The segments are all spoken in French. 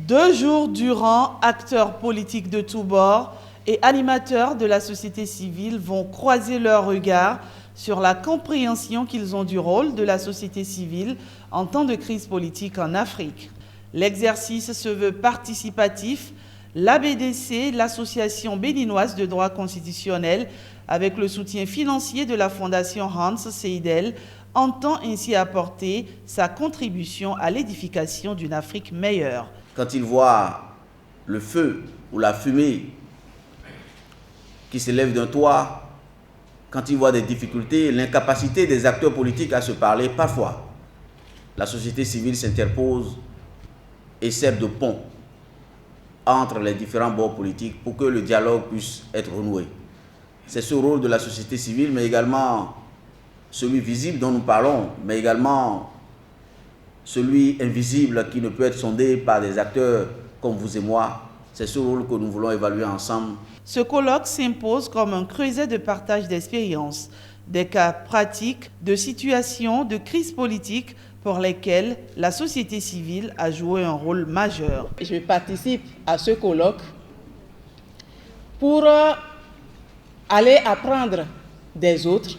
2 jours durant, acteurs politiques de tous bords et animateurs de la société civile vont croiser leurs regards sur la compréhension qu'ils ont du rôle de la société civile en temps de crise politique en Afrique. L'exercice se veut participatif. L'ABDC, l'Association béninoise de droit constitutionnel, avec le soutien financier de la Fondation Hans Seidel, entend ainsi apporter sa contribution à l'édification d'une Afrique meilleure. Quand ils voient le feu ou la fumée qui s'élève d'un toit, quand ils voient des difficultés, l'incapacité des acteurs politiques à se parler, parfois, la société civile s'interpose et sert de pont entre les différents bords politiques pour que le dialogue puisse être renoué. C'est ce rôle de la société civile, mais également celui visible dont nous parlons, mais également celui invisible qui ne peut être sondé par des acteurs comme vous et moi. C'est ce rôle que nous voulons évaluer ensemble. Ce colloque s'impose comme un creuset de partage d'expériences, des cas pratiques, de situations, de crises politiques pour lesquelles la société civile a joué un rôle majeur. Je participe à ce colloque pour aller apprendre des autres,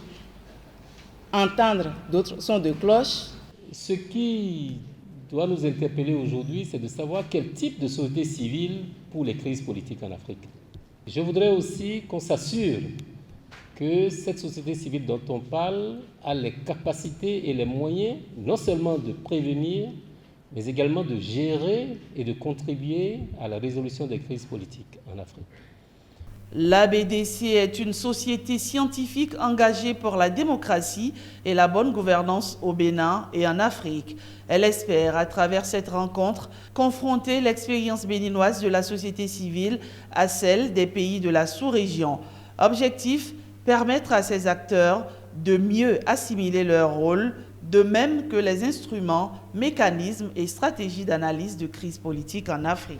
entendre d'autres sons de cloche. Ce qui doit nous interpeller aujourd'hui, c'est de savoir quel type de société civile pour les crises politiques en Afrique. Je voudrais aussi qu'on s'assure que cette société civile dont on parle a les capacités et les moyens non seulement de prévenir, mais également de gérer et de contribuer à la résolution des crises politiques en Afrique. L'ABDC est une société scientifique engagée pour la démocratie et la bonne gouvernance au Bénin et en Afrique. Elle espère, à travers cette rencontre, confronter l'expérience béninoise de la société civile à celle des pays de la sous-région. Objectif, permettre à ces acteurs de mieux assimiler leur rôle, de même que les instruments, mécanismes et stratégies d'analyse de crise politique en Afrique.